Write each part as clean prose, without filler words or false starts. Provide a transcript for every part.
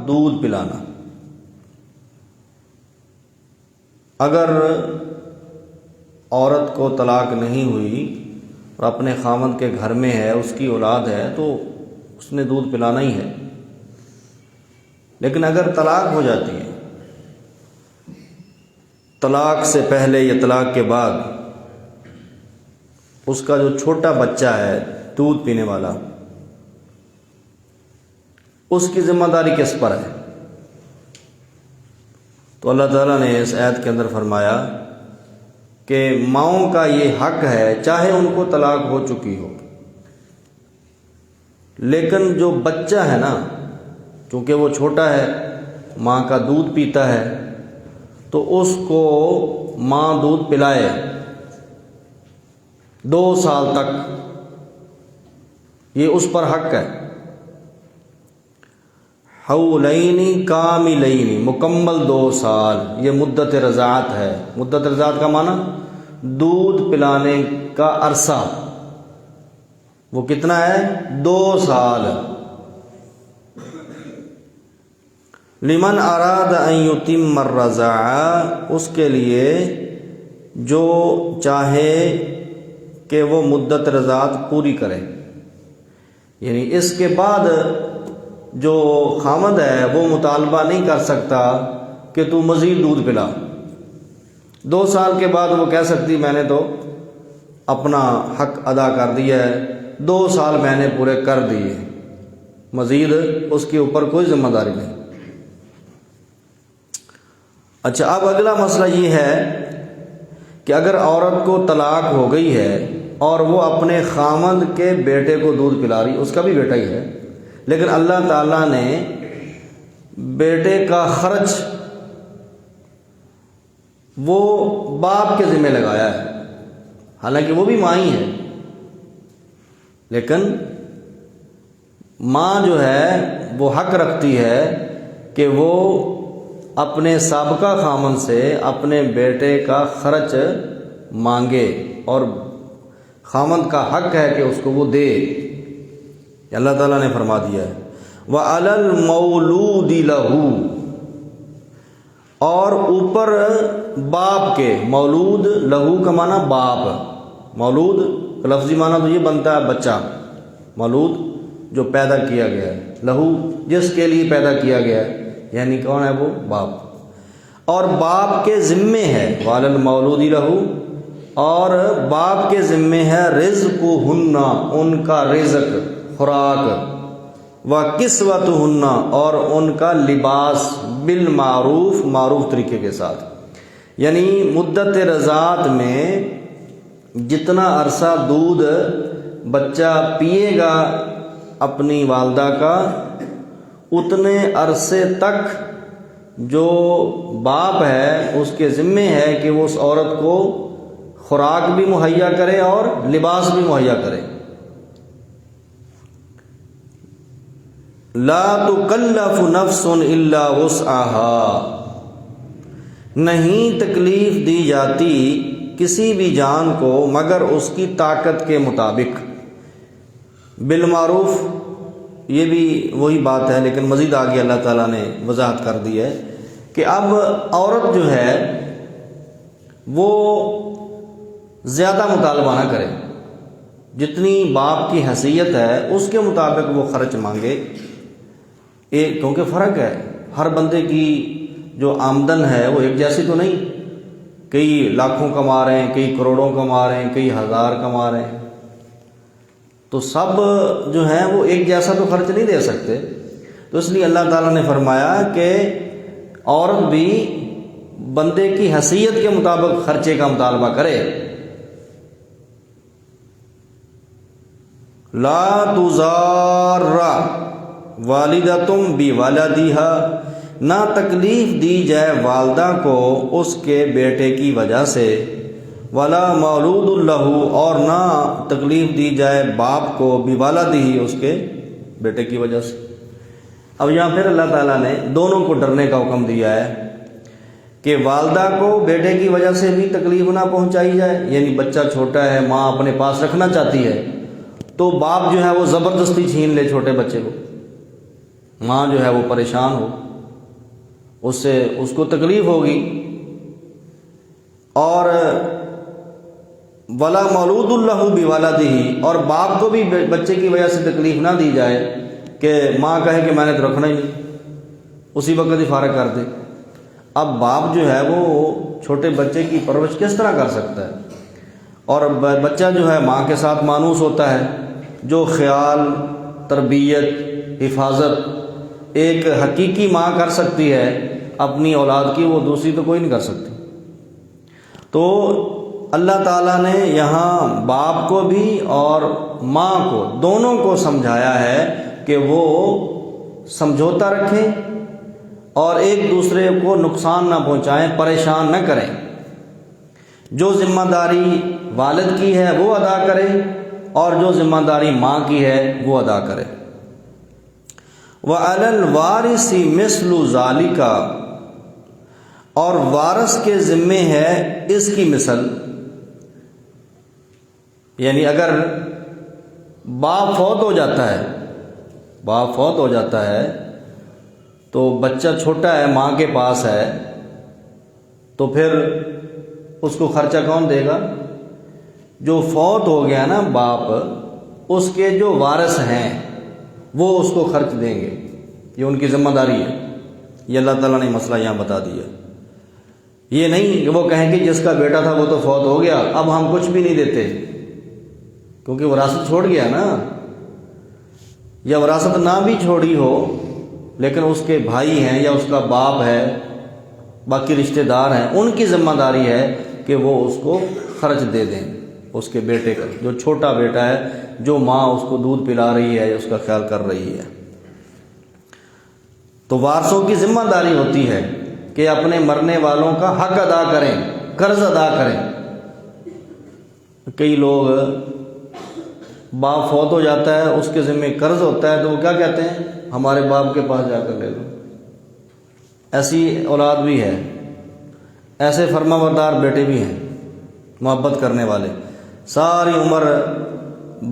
دودھ پلانا. اگر عورت کو طلاق نہیں ہوئی اور اپنے خاوند کے گھر میں ہے، اس کی اولاد ہے، تو اس نے دودھ پلانا ہی ہے. لیکن اگر طلاق ہو جاتی ہے، طلاق سے پہلے یا طلاق کے بعد، اس کا جو چھوٹا بچہ ہے دودھ پینے والا، اس کی ذمہ داری کس پر ہے؟ تو اللہ تعالیٰ نے اس آیت کے اندر فرمایا کہ ماؤں کا یہ حق ہے، چاہے ان کو طلاق ہو چکی ہو، لیکن جو بچہ ہے نا، چونکہ وہ چھوٹا ہے، ماں کا دودھ پیتا ہے، تو اس کو ماں دودھ پلائے 2 سال تک، یہ اس پر حق ہے. حولین کاملین، مکمل 2 سال، یہ مدت رضاعت ہے. مدت رضاعت کا معنی دودھ پلانے کا عرصہ، وہ کتنا ہے؟ 2 سال. لمن اراد ان یتم الرضاعہ، اس کے لیے جو چاہے کہ وہ مدت رضاعت پوری کرے. یعنی اس کے بعد جو خامد ہے وہ مطالبہ نہیں کر سکتا کہ تو مزید دودھ پلا. 2 سال کے بعد وہ کہہ سکتی میں نے تو اپنا حق ادا کر دیا ہے، 2 سال میں نے پورے کر دیے، مزید اس کے اوپر کوئی ذمہ داری نہیں. اچھا، اب اگلا مسئلہ یہ ہے کہ اگر عورت کو طلاق ہو گئی ہے اور وہ اپنے خامند کے بیٹے کو دودھ پلا رہی، اس کا بھی بیٹا ہی ہے، لیکن اللہ تعالیٰ نے بیٹے کا خرچ وہ باپ کے ذمہ لگایا ہے. حالانکہ وہ بھی ماں ہی ہے، لیکن ماں جو ہے وہ حق رکھتی ہے کہ وہ اپنے سابقہ خامن سے اپنے بیٹے کا خرچ مانگے، اور خامن کا حق ہے کہ اس کو وہ دے. اللہ تعالیٰ نے فرما دیا ہے وَعَلَى الْمَوْلُودِ لَهُ، اور اوپر باپ کے. مولود لہو کا معنی باپ، مولود کا لفظی معنی تو یہ بنتا ہے بچہ. مولود جو پیدا کیا گیا ہے، لہو جس کے لیے پیدا کیا گیا ہے، یعنی کون ہے وہ؟ باپ. اور باپ کے ذمے ہے وَعَلَى الْمَوْلُودِ لَهُ، اور باپ کے ذمے ہے رزقہن، ان کا رزق، خوراک، وَكِسْوَتُهُنَّ، اور ان کا لباس، بالمعروف، معروف طریقے کے ساتھ. یعنی مدت رضاعت میں جتنا عرصہ دودھ بچہ پیے گا اپنی والدہ کا، اتنے عرصے تک جو باپ ہے اس کے ذمے ہے کہ وہ اس عورت کو خوراک بھی مہیا کرے اور لباس بھی مہیا کرے. لا تکلف نفس الا وسعها، نہیں تکلیف دی جاتی کسی بھی جان کو مگر اس کی طاقت کے مطابق. بالمعروف، یہ بھی وہی بات ہے، لیکن مزید آگے اللہ تعالیٰ نے وضاحت کر دی ہے کہ اب عورت جو ہے وہ زیادہ مطالبہ نہ کرے، جتنی باپ کی حیثیت ہے اس کے مطابق وہ خرچ مانگے. کیونکہ فرق ہے، ہر بندے کی جو آمدن ہے وہ ایک جیسی تو نہیں. کئی لاکھوں کما رہے ہیں، کئی کروڑوں کما رہے ہیں، کئی ہزار کما رہے ہیں، تو سب جو ہیں وہ ایک جیسا تو خرچ نہیں دے سکتے. تو اس لیے اللہ تعالیٰ نے فرمایا کہ عورت بھی بندے کی حیثیت کے مطابق خرچے کا مطالبہ کرے. لا تضار والدتم بولدہا، نہ تکلیف دی جائے والدہ کو اس کے بیٹے کی وجہ سے، ولا مولود لہ، اور نہ تکلیف دی جائے باپ کو بولدہ، اس کے بیٹے کی وجہ سے. اب یہاں پھر اللہ تعالیٰ نے دونوں کو ڈرنے کا حکم دیا ہے کہ والدہ کو بیٹے کی وجہ سے بھی تکلیف نہ پہنچائی جائے. یعنی بچہ چھوٹا ہے، ماں اپنے پاس رکھنا چاہتی ہے، تو باپ جو ہے وہ زبردستی چھین لے چھوٹے بچے کو. ماں جو ہے وہ پریشان ہو، اس سے اس کو تکلیف ہوگی. اور ولا مولود اللہ بولدہ، اور باپ کو بھی بچے کی وجہ سے تکلیف نہ دی جائے کہ ماں کہے کہ میں نے تو رکھنا ہی نہیں، اسی وقت ہی فارغ کر دے. اب باپ جو ہے وہ چھوٹے بچے کی پرورش کس طرح کر سکتا ہے؟ اور بچہ جو ہے ماں کے ساتھ مانوس ہوتا ہے. جو خیال، تربیت، حفاظت ایک حقیقی ماں کر سکتی ہے اپنی اولاد کی، وہ دوسری تو کوئی نہیں کر سکتی. تو اللہ تعالیٰ نے یہاں باپ کو بھی اور ماں کو دونوں کو سمجھایا ہے کہ وہ سمجھوتا رکھیں اور ایک دوسرے کو نقصان نہ پہنچائیں، پریشان نہ کریں. جو ذمہ داری والد کی ہے وہ ادا کرے اور جو ذمہ داری ماں کی ہے وہ ادا کرے. وَعَلَى الْوَارِثِ مِثْلُ ذَلِكَ، اور وارث کے ذمے ہے اس کی مثل. یعنی اگر باپ فوت ہو جاتا ہے تو بچہ چھوٹا ہے، ماں کے پاس ہے، تو پھر اس کو خرچہ کون دے گا؟ جو فوت ہو گیا نا باپ، اس کے جو وارث ہیں وہ اس کو خرچ دیں گے. یہ ان کی ذمہ داری ہے. یہ اللہ تعالیٰ نے مسئلہ یہاں بتا دیا. یہ نہیں کہ وہ کہیں کہ جس کا بیٹا تھا وہ تو فوت ہو گیا، اب ہم کچھ بھی نہیں دیتے، کیونکہ وراثت چھوڑ گیا نا. یا وراثت نہ بھی چھوڑی ہو لیکن اس کے بھائی ہیں یا اس کا باپ ہے، باقی رشتہ دار ہیں، ان کی ذمہ داری ہے کہ وہ اس کو خرچ دے دیں، اس کے بیٹے کا، جو چھوٹا بیٹا ہے، جو ماں اس کو دودھ پلا رہی ہے، اس کا خیال کر رہی ہے. تو وارثوں کی ذمہ داری ہوتی ہے کہ اپنے مرنے والوں کا حق ادا کریں، قرض ادا کریں. کئی لوگ باپ فوت ہو جاتا ہے، اس کے ذمہ قرض ہوتا ہے، تو وہ کیا کہتے ہیں؟ ہمارے باپ کے پاس جا کر لے لو. ایسی اولاد بھی ہے، ایسے فرما بردار بیٹے بھی ہیں، محبت کرنے والے، ساری عمر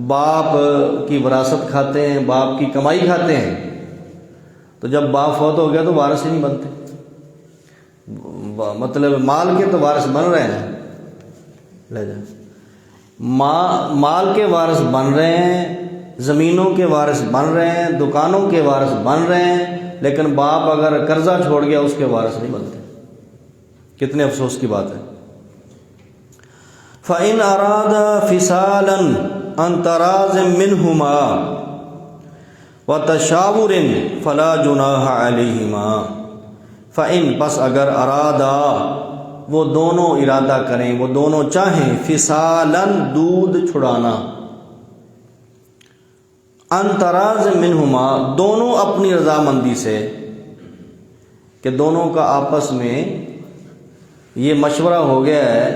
باپ کی وراثت کھاتے ہیں، باپ کی کمائی کھاتے ہیں. تو جب باپ فوت ہو گیا تو وارث ہی نہیں بنتے. مطلب مال کے تو وارث بن رہے ہیں، لے جائیں، مال کے وارث بن رہے ہیں، زمینوں کے وارث بن رہے ہیں، دکانوں کے وارث بن رہے ہیں، لیکن باپ اگر قرضہ چھوڑ گیا اس کے وارث نہیں بنتے. کتنے افسوس کی بات ہے. فَإِنْ أَرَادَ فِصَالًا عَنْ تَرَاضٍ مِّنْهُمَا وَتَشَاوُرٍ فَلَا جُنَاحَ عَلَيْهِمَا. فَإِنْ، پس اگر ارادہ، وہ دونوں ارادہ کریں، وہ دونوں چاہیں، فِصَالًا، دودھ چھڑانا، عَنْ تَرَاضٍ مِّنْهُمَا، دونوں اپنی رضامندی سے، کہ دونوں کا آپس میں یہ مشورہ ہو گیا ہے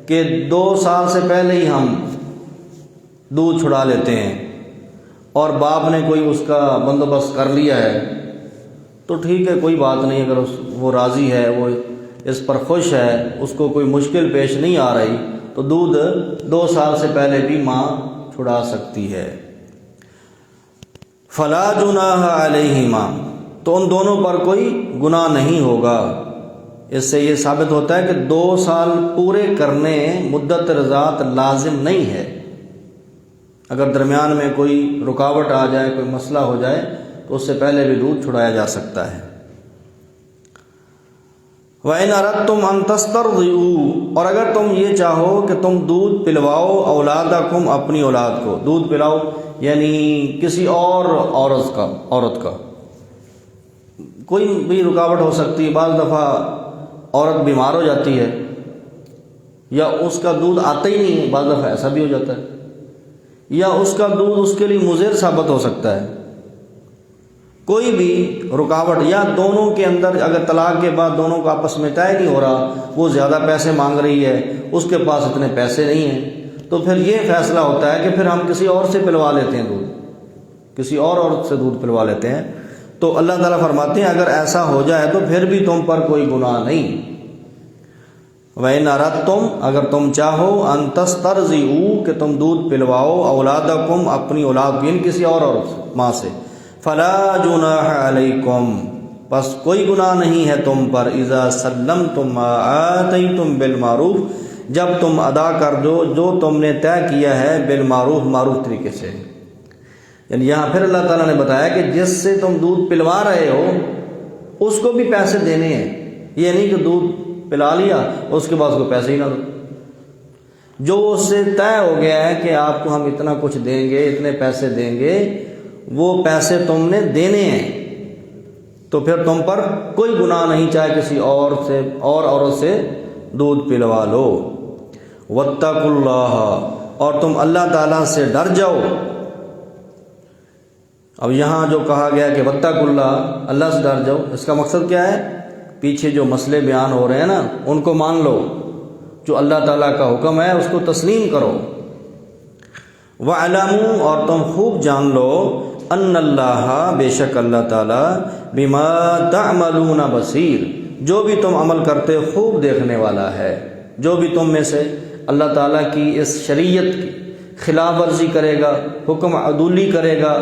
کہ 2 سال سے پہلے ہی ہم دودھ چھڑا لیتے ہیں، اور باپ نے کوئی اس کا بندوبست کر لیا ہے، تو ٹھیک ہے، کوئی بات نہیں. اگر وہ راضی ہے، وہ اس پر خوش ہے، اس کو کوئی مشکل پیش نہیں آ رہی، تو دودھ 2 سال سے پہلے بھی ماں چھڑا سکتی ہے. فلا جناح علیہما، تو ان دونوں پر کوئی گناہ نہیں ہوگا. اس سے یہ ثابت ہوتا ہے کہ 2 سال پورے کرنے مدت رضاعت لازم نہیں ہے. اگر درمیان میں کوئی رکاوٹ آ جائے، کوئی مسئلہ ہو جائے، تو اس سے پہلے بھی دودھ چھڑایا جا سکتا ہے. وَإِنْ أَرَدْتُمْ أَن تَسْتَرْضِعُوا، اور اگر تم یہ چاہو کہ تم دودھ پلواؤ اولادکم، اپنی اولاد کو دودھ پلاؤ، یعنی کسی اور عورت کا کوئی بھی رکاوٹ ہو سکتی ہے. بعض دفعہ عورت بیمار ہو جاتی ہے یا اس کا دودھ آتا ہی نہیں ہے، بعض دفعہ ایسا بھی ہو جاتا ہے، یا اس کا دودھ اس کے لیے مضر ثابت ہو سکتا ہے. کوئی بھی رکاوٹ، یا دونوں کے اندر اگر طلاق کے بعد دونوں کو آپس میں طے نہیں ہو رہا، وہ زیادہ پیسے مانگ رہی ہے، اس کے پاس اتنے پیسے نہیں ہیں، تو پھر یہ فیصلہ ہوتا ہے کہ پھر ہم کسی اور سے پلوا لیتے ہیں دودھ، کسی اور عورت سے دودھ پلوا لیتے ہیں. تو اللہ تعالیٰ فرماتے ہیں اگر ایسا ہو جائے تو پھر بھی تم پر کوئی گناہ نہیں. وَإِنْ أَرَدْتُمْ، اگر تم چاہو، أَن تَسْتَرْضِعُوا، کہ تم دودھ پلواؤ اولادکم، اپنی اولاد کو، کسی اور عورت ماں سے، فلا جناح علیکم، پس کوئی گناہ نہیں ہے تم پر، اذا سلمتم ما آتیتم بالمعروف، جب تم ادا کر دو جو تم نے طے کیا ہے بالمعروف، معروف طریقے سے۔ یعنی یہاں پھر اللہ تعالیٰ نے بتایا کہ جس سے تم دودھ پلوا رہے ہو اس کو بھی پیسے دینے ہیں، یہ نہیں کہ دودھ پلا لیا اس کے بعد اس کو پیسے ہی نہ دو۔ جو اس سے طے ہو گیا ہے کہ آپ کو ہم اتنا کچھ دیں گے، اتنے پیسے دیں گے، وہ پیسے تم نے دینے ہیں، تو پھر تم پر کوئی گناہ نہیں، چاہے کسی اور عورت سے دودھ پلوا لو۔ واتقوا اللہ، اور تم اللہ تعالیٰ سے ڈر جاؤ۔ اب یہاں جو کہا گیا کہ واتقوا اللہ، اللہ سے ڈر جاؤ، اس کا مقصد کیا ہے؟ پیچھے جو مسئلے بیان ہو رہے ہیں نا ان کو مان لو، جو اللہ تعالیٰ کا حکم ہے اس کو تسلیم کرو۔ وَاعْلَمُوا، اور تم خوب جان لو، ان اللہ، بے شک اللہ تعالیٰ، بما تعملون بصیر، جو بھی تم عمل کرتے خوب دیکھنے والا ہے۔ جو بھی تم میں سے اللہ تعالیٰ کی اس شریعت کی خلاف ورزی کرے گا، حکم عدولی کرے گا،